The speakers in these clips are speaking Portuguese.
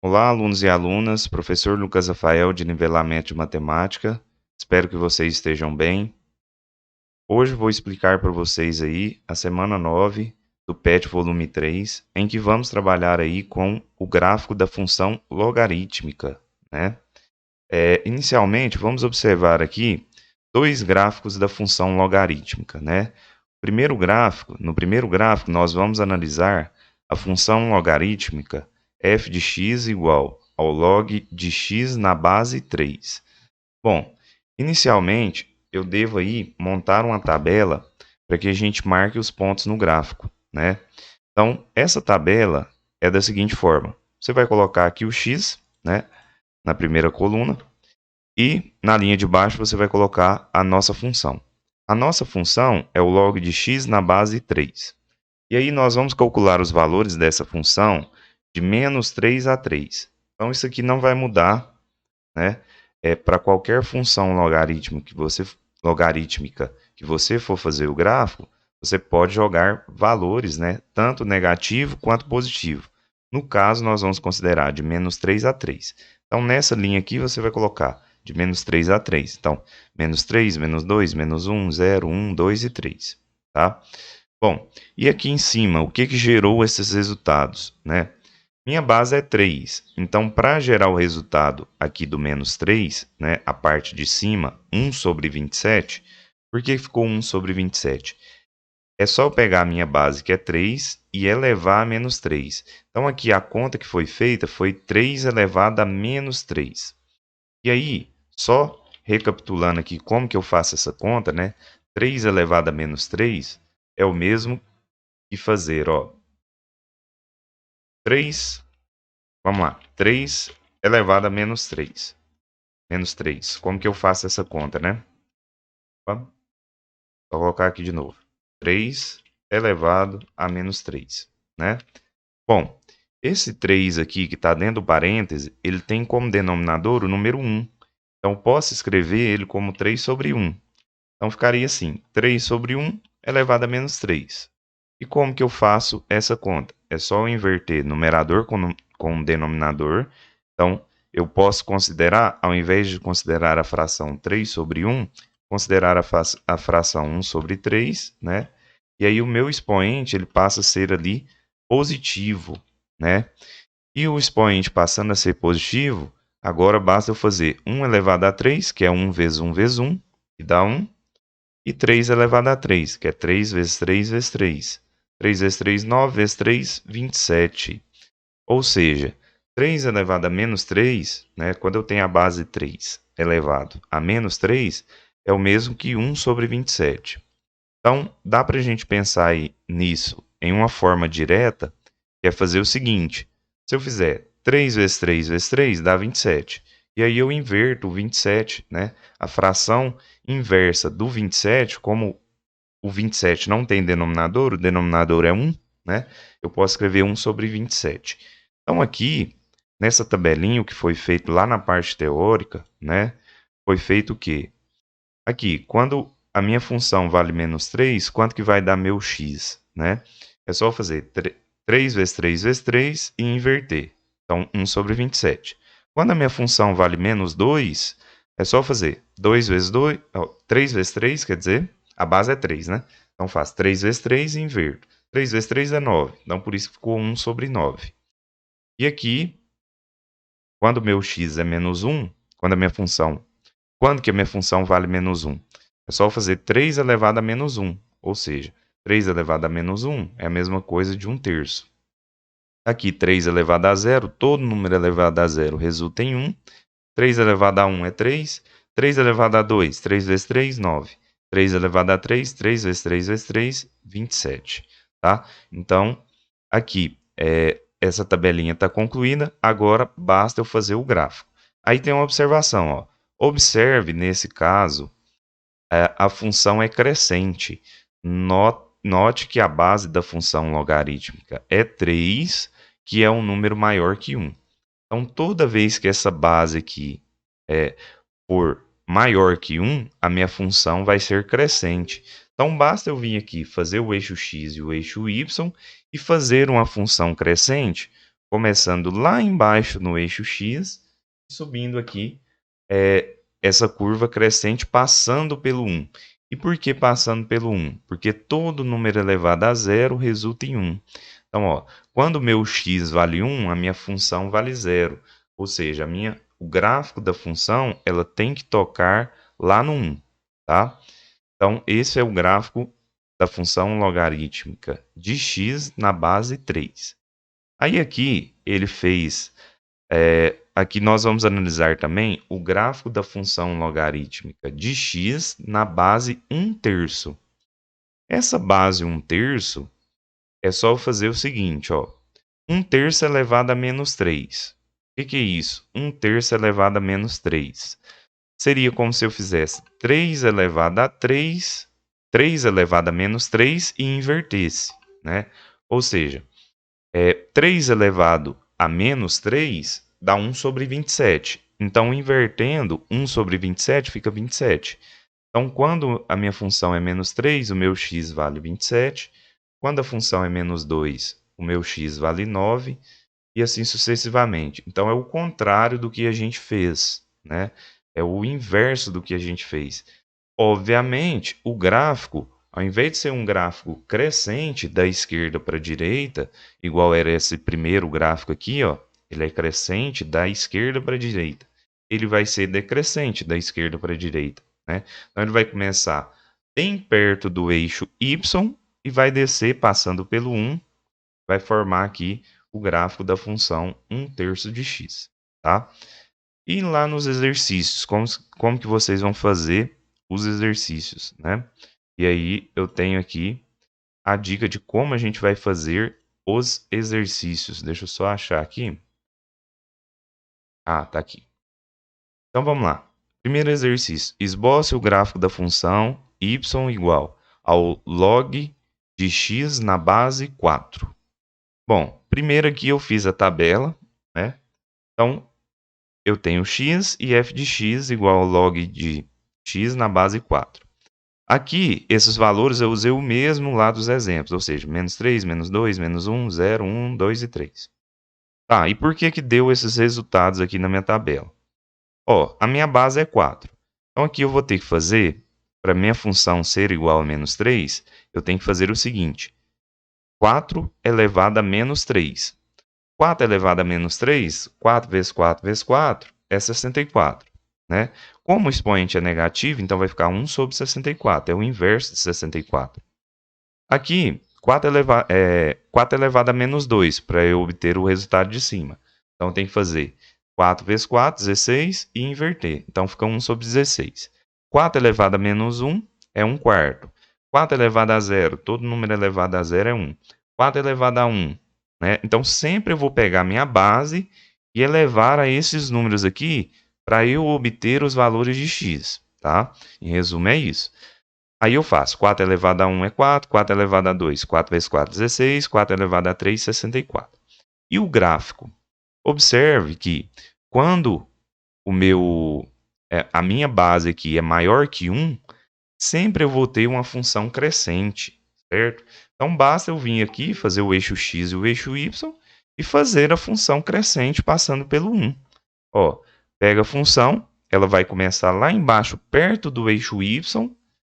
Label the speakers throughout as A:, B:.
A: Olá, alunos e alunas, professor Lucas Rafael de Nivelamento de Matemática. Espero que vocês estejam bem. Hoje vou explicar para vocês aí a semana 9 do PET volume 3, em que vamos trabalhar aí com o gráfico da função logarítmica, né? Inicialmente, vamos observar aqui dois gráficos da função logarítmica, né? No primeiro gráfico, nós vamos analisar a função logarítmica f de x igual ao log de x na base 3. Bom, inicialmente, eu devo aí montar uma tabela para que a gente marque os pontos no gráfico, né? Então, essa tabela é da seguinte forma. Você vai colocar aqui o x, né, na primeira coluna, e na linha de baixo você vai colocar a nossa função. A nossa função é o log de x na base 3. E aí nós vamos calcular os valores dessa função de menos 3 a 3. Então isso aqui não vai mudar, né? Para qualquer função logarítmica que você for fazer o gráfico, você pode jogar valores, né, tanto negativo quanto positivo. No caso, nós vamos considerar de menos 3 a 3. Então, nessa linha aqui, você vai colocar de menos 3 a 3. Então, menos 3, menos 2, menos 1, 0, 1, 2 e 3. Tá? Bom, e aqui em cima, o que gerou esses resultados, né? Minha base é 3, então para gerar o resultado aqui do menos 3, né, a parte de cima, 1 sobre 27, por que ficou 1 sobre 27? É só eu pegar a minha base, que é 3, e elevar a menos 3. Então aqui a conta que foi feita foi 3 elevado a menos 3. E aí, só recapitulando aqui como que eu faço essa conta, né? 3 elevado a menos 3 é o mesmo que fazer, ó, 3. Vamos lá. 3 elevado a menos 3. Menos 3. Como que eu faço essa conta, né? Vou colocar aqui de novo. 3 elevado a menos 3, né? Bom, esse 3 aqui que está dentro do parêntese, ele tem como denominador o número 1. Então, posso escrever ele como 3 sobre 1. Então, ficaria assim. 3 sobre 1 elevado a menos 3. E como que eu faço essa conta? É só eu inverter numerador com denominador. Então, eu posso considerar, ao invés de considerar a fração 3 sobre 1, considerar a fração 1 sobre 3, né? E aí o meu expoente ele passa a ser ali positivo, né? E o expoente passando a ser positivo, agora basta eu fazer 1 elevado a 3, que é 1 vezes 1 vezes 1, que dá 1, e 3 elevado a 3, que é 3 vezes 3 vezes 3. 3 vezes 3, 9 vezes 3, 27. Ou seja, 3 elevado a menos 3, né, quando eu tenho a base 3 elevado a menos 3, é o mesmo que 1 sobre 27. Então, dá para a gente pensar aí nisso em uma forma direta, que é fazer o seguinte. Se eu fizer 3 vezes 3 vezes 3, dá 27. E aí eu inverto o 27, né? A fração inversa do 27, como o 27 não tem denominador, o denominador é 1, né? Eu posso escrever 1 sobre 27. Então aqui, nessa tabelinha, o que foi feito lá na parte teórica, né? Foi feito o quê? Aqui, quando a minha função vale menos 3, quanto que vai dar meu x, né? É só fazer 3 vezes 3 vezes 3 e inverter. Então, 1 sobre 27. Quando a minha função vale menos 2, é só fazer 2 vezes 2, 3 vezes 3, quer dizer, a base é 3, né? Então, faço 3 vezes 3 e inverto. 3 vezes 3 é 9. Então, por isso ficou 1 sobre 9. E aqui, quando o meu x é menos 1, quando que a minha função vale menos 1? É só fazer 3 elevado a menos 1, ou seja, 3 elevado a menos 1 é a mesma coisa de 1/3. Aqui, 3 elevado a 0, todo número elevado a 0 resulta em 1. 3 elevado a 1 é 3. 3 elevado a 2, 3 vezes 3, 9. 3 elevado a 3, 3 vezes 3 vezes 3, 27. Tá? Então, aqui, essa tabelinha está concluída, agora basta eu fazer o gráfico. Aí tem uma observação, ó. Observe, nesse caso, a função é crescente. Note que a base da função logarítmica é 3, que é um número maior que 1. Então, toda vez que essa base aqui for maior que 1, a minha função vai ser crescente. Então, basta eu vir aqui fazer o eixo x e o eixo y e fazer uma função crescente começando lá embaixo no eixo x e subindo aqui essa curva crescente passando pelo 1. E por que passando pelo 1? Porque todo número elevado a zero resulta em 1. Então, ó, quando o meu x vale 1, a minha função vale 0. Ou seja, o gráfico da função ela tem que tocar lá no 1. Tá? Então, esse é o gráfico da função logarítmica de x na base 3. Aí aqui ele fez... aqui nós vamos analisar também o gráfico da função logarítmica de x na base 1/3. Essa base 1/3 é só eu fazer o seguinte, ó. 1/3 elevado a menos 3. O que é isso? 1/3 elevado a menos 3. Seria como se eu fizesse 3 elevado a 3, 3 elevado a menos 3 e invertesse, né? Ou seja, 3 elevado a menos 3 dá 1 sobre 27. Então, invertendo, 1 sobre 27 fica 27. Então, quando a minha função é menos 3, o meu x vale 27. Quando a função é menos 2, o meu x vale 9. E assim sucessivamente. Então, é o contrário do que a gente fez, né? É o inverso do que a gente fez. Obviamente, o gráfico, ao invés de ser um gráfico crescente da esquerda para a direita, igual era esse primeiro gráfico aqui, ó, ele é crescente da esquerda para a direita. Ele vai ser decrescente da esquerda para a direita, né? Então, ele vai começar bem perto do eixo Y e vai descer passando pelo 1, vai formar aqui o gráfico da função 1/3 de x, tá? E lá nos exercícios, como que vocês vão fazer os exercícios, né? E aí eu tenho aqui a dica de como a gente vai fazer os exercícios. Deixa eu só achar aqui. Ah, tá aqui. Então vamos lá. Primeiro exercício. Esboce o gráfico da função y igual ao log de x na base 4. Bom, primeiro aqui eu fiz a tabela, né? Então, eu tenho x e f de x igual ao log de x na base 4. Aqui, esses valores eu usei o mesmo lá dos exemplos, ou seja, menos 3, menos 2, menos 1, 0, 1, 2 e 3. Tá, e por que que deu esses resultados aqui na minha tabela? Ó, a minha base é 4. Então, aqui eu vou ter que fazer, para minha função ser igual a menos 3, eu tenho que fazer o seguinte. 4 elevado a menos 3. 4 elevado a menos 3, 4 vezes 4 vezes 4 é 64. Né? Como o expoente é negativo, então vai ficar 1 sobre 64. É o inverso de 64. Aqui, 4 elevado a menos 2, para eu obter o resultado de cima. Então, tem que fazer 4 vezes 4, 16, e inverter. Então, fica 1 sobre 16. 4 elevado a menos 1 é 1 quarto. 4 elevado a 0, todo número elevado a 0 é 1. 4 elevado a 1, né? Então, sempre eu vou pegar a minha base e elevar a esses números aqui para eu obter os valores de x, tá? Em resumo, é isso. Aí eu faço 4 elevado a 1 é 4, 4 elevado a 2, 4 vezes 4, 16, 4 elevado a 3, 64. E o gráfico? Observe que quando a minha base aqui é maior que 1, sempre eu vou ter uma função crescente, certo? Então, basta eu vir aqui, fazer o eixo x e o eixo y e fazer a função crescente passando pelo 1. Ó, pega a função, ela vai começar lá embaixo, perto do eixo y,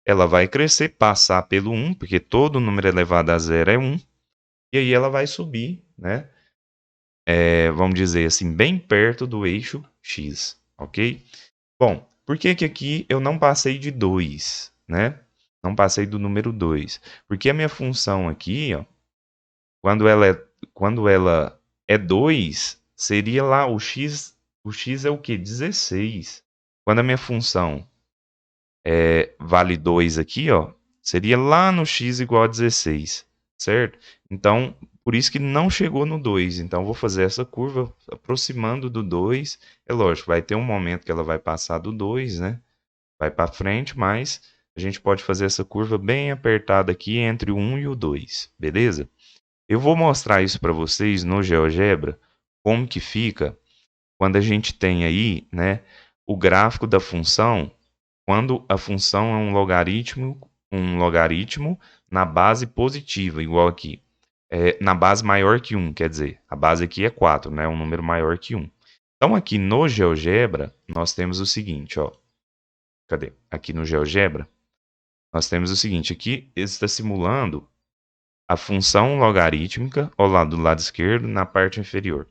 A: ela vai crescer, passar pelo 1, porque todo número elevado a 0 é 1, e aí ela vai subir, né? Vamos dizer assim, bem perto do eixo x, ok? Bom, por que que aqui eu não passei de 2, né? Não passei do número 2. Porque a minha função aqui, ó, quando ela é 2, seria lá o x é o quê? 16. Quando a minha função vale 2 aqui, ó, seria lá no x igual a 16, certo? Então, por isso que não chegou no 2. Então, vou fazer essa curva aproximando do 2. É lógico, vai ter um momento que ela vai passar do 2, né? Vai para frente, mas a gente pode fazer essa curva bem apertada aqui entre o 1 e o 2, beleza? Eu vou mostrar isso para vocês no GeoGebra, como que fica quando a gente tem aí, né, o gráfico da função, quando a função é um logaritmo na base positiva, igual aqui. na base maior que 1, quer dizer, a base aqui é 4, né? Um número maior que 1. Então, aqui no GeoGebra, nós temos o seguinte, ó. Cadê? Aqui no GeoGebra, nós temos o seguinte, aqui ele está simulando a função logarítmica, ao lado do lado esquerdo, na parte inferior,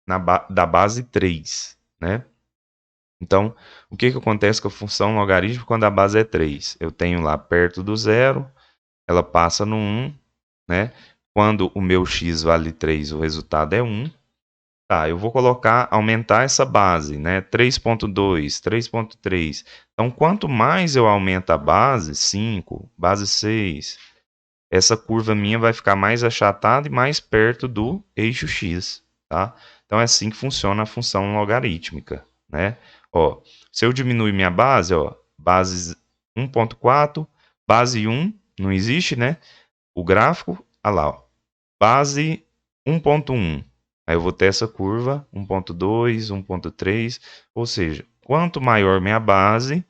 A: da base 3, né? Então, o que acontece com a função logarítmica quando a base é 3? Eu tenho lá perto do zero, ela passa no 1, né? Quando o meu x vale 3, o resultado é 1. Tá, eu vou aumentar essa base, né? 3.2, 3.3. Então, quanto mais eu aumento a base, 5, base 6, essa curva minha vai ficar mais achatada e mais perto do eixo x, tá? Então, é assim que funciona a função logarítmica, né? Ó, se eu diminuir minha base, ó, base 1.4, base 1, não existe, né? O gráfico, olha lá, ó, base 1.1. Aí eu vou ter essa curva 1.2, 1.3, ou seja, quanto maior minha base,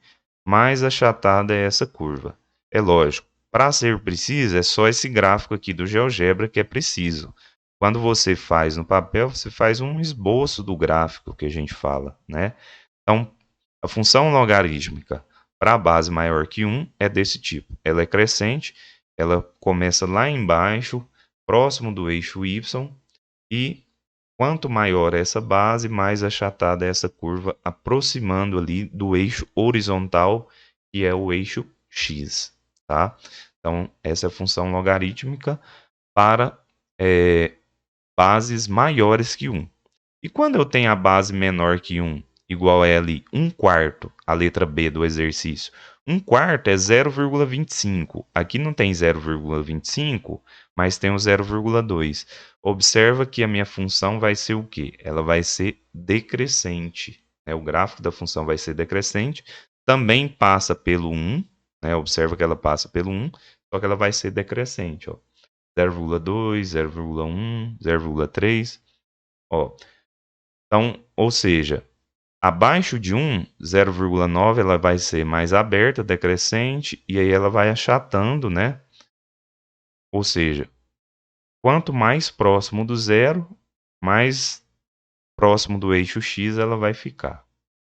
A: mais achatada é essa curva. É lógico, para ser preciso, é só esse gráfico aqui do GeoGebra que é preciso. Quando você faz no papel, você faz um esboço do gráfico que a gente fala, né? Então, a função logarítmica para a base maior que 1 é desse tipo. Ela é crescente, ela começa lá embaixo, próximo do eixo y, e quanto maior essa base, mais achatada é essa curva, aproximando ali do eixo horizontal, que é o eixo x, tá? Então, essa é a função logarítmica para bases maiores que 1. E quando eu tenho a base menor que 1, igual a ali 1 quarto, a letra B do exercício, 1 quarto é 0,25. Aqui não tem 0,25, mas tem o 0,2. Observa que a minha função vai ser o quê? Ela vai ser decrescente, né? O gráfico da função vai ser decrescente. Também passa pelo 1, né? Observa que ela passa pelo 1, só que ela vai ser decrescente, ó. 0,2, 0,1, 0,3. Ó, então, ou seja, abaixo de 1, 0,9 ela vai ser mais aberta, decrescente, e aí ela vai achatando, né? Ou seja, quanto mais próximo do zero, mais próximo do eixo x ela vai ficar,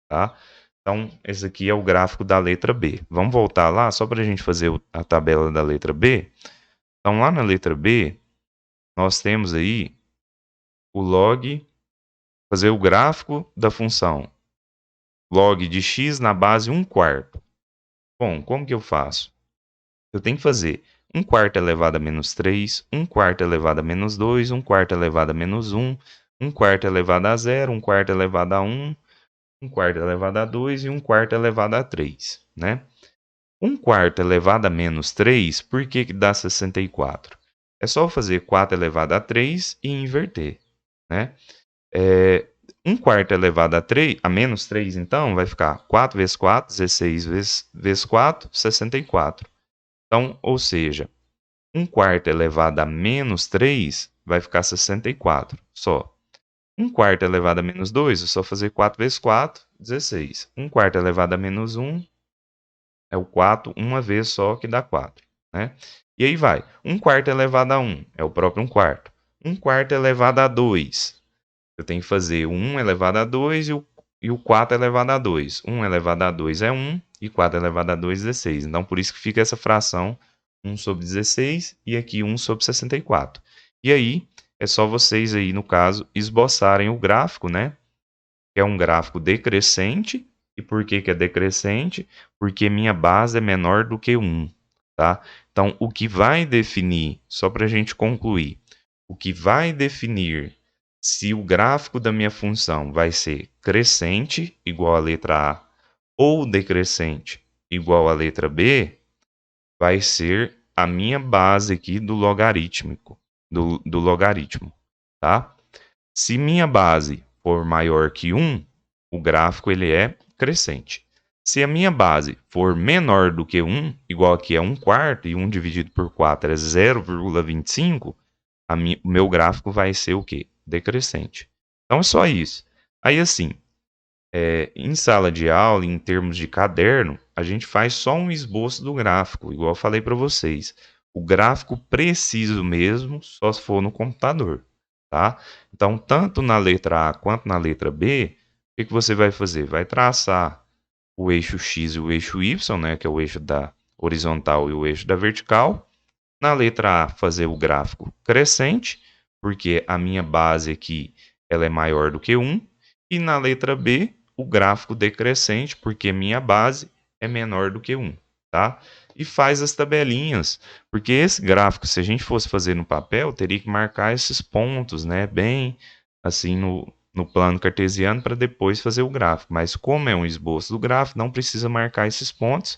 A: tá? Então, esse aqui é o gráfico da letra B. Vamos voltar lá, só para a gente fazer a tabela da letra B. Então, lá na letra B, nós temos aí o log, fazer o gráfico da função log de x na base 1 quarto. Bom, como que eu faço? Eu tenho que fazer 1 quarto elevado a menos 3, 1 quarto elevado a menos 2, 1 quarto elevado a menos 1, 1 quarto elevado a 0, 1 quarto elevado a 1, 1 quarto elevado a 2 e 1 quarto elevado a 3, né? 1 quarto elevado a menos 3, por que que dá 64? É só eu fazer 4 elevado a 3 e inverter, né? 1 quarto elevado a menos 3, então, vai ficar 4 vezes 4, 16 vezes 4, 64. Então, ou seja, 1 quarto elevado a menos 3 vai ficar 64, só. 1 quarto elevado a menos 2, é só fazer 4 vezes 4, 16. 1 quarto elevado a menos 1 é o 4, uma vez só, que dá 4, né? E aí vai. 1 quarto elevado a 1 é o próprio 1 quarto. 1 quarto elevado a 2. Eu tenho que fazer o 1 elevado a 2 e o 4 elevado a 2. 1 elevado a 2 é 1 e 4 elevado a 2 é 16. Então, por isso que fica essa fração 1 sobre 16 e aqui 1 sobre 64. E aí, é só vocês aí, no caso, esboçarem o gráfico, né? Que é um gráfico decrescente. E por que que é decrescente? Porque minha base é menor do que 1, tá? Então, o que vai definir, só para a gente concluir, o que vai definir se o gráfico da minha função vai ser crescente, igual a letra A, ou decrescente, igual a letra B, vai ser a minha base aqui do logarítmico, do logaritmo, tá? Se minha base for maior que 1, o gráfico ele é crescente. Se a minha base for menor do que 1, igual aqui é 1 quarto, e 1 dividido por 4 é 0,25, o meu gráfico vai ser o quê? Decrescente. Então é só isso. Aí assim, em sala de aula, em termos de caderno, a gente faz só um esboço do gráfico, igual eu falei para vocês. O gráfico preciso mesmo, só se for no computador, tá? Então, tanto na letra A quanto na letra B, o que você vai fazer? Vai traçar o eixo X e o eixo Y, né, que é o eixo da horizontal e o eixo da vertical. Na letra A, fazer o gráfico crescente, porque a minha base aqui ela é maior do que 1. E na letra B, o gráfico decrescente, porque minha base é menor do que 1. Tá? E faz as tabelinhas, porque esse gráfico, se a gente fosse fazer no papel, teria que marcar esses pontos, né, bem assim no plano cartesiano para depois fazer o gráfico. Mas como é um esboço do gráfico, não precisa marcar esses pontos,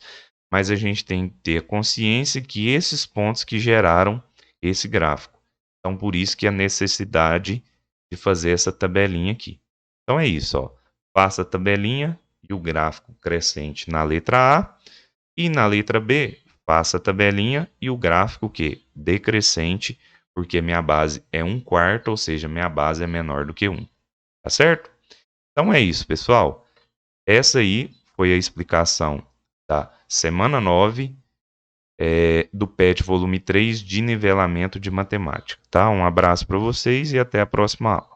A: mas a gente tem que ter consciência que esses pontos que geraram esse gráfico. Então, por isso que a necessidade de fazer essa tabelinha aqui. Então é isso, ó. Faça a tabelinha e o gráfico crescente na letra A, e na letra B, faça a tabelinha e o gráfico que decrescente, porque minha base é 1/4, ou seja, minha base é menor do que 1. Tá certo? Então é isso, pessoal. Essa aí foi a explicação da semana 9 do PET volume 3 de nivelamento de matemática. Tá? Um abraço para vocês e até a próxima aula.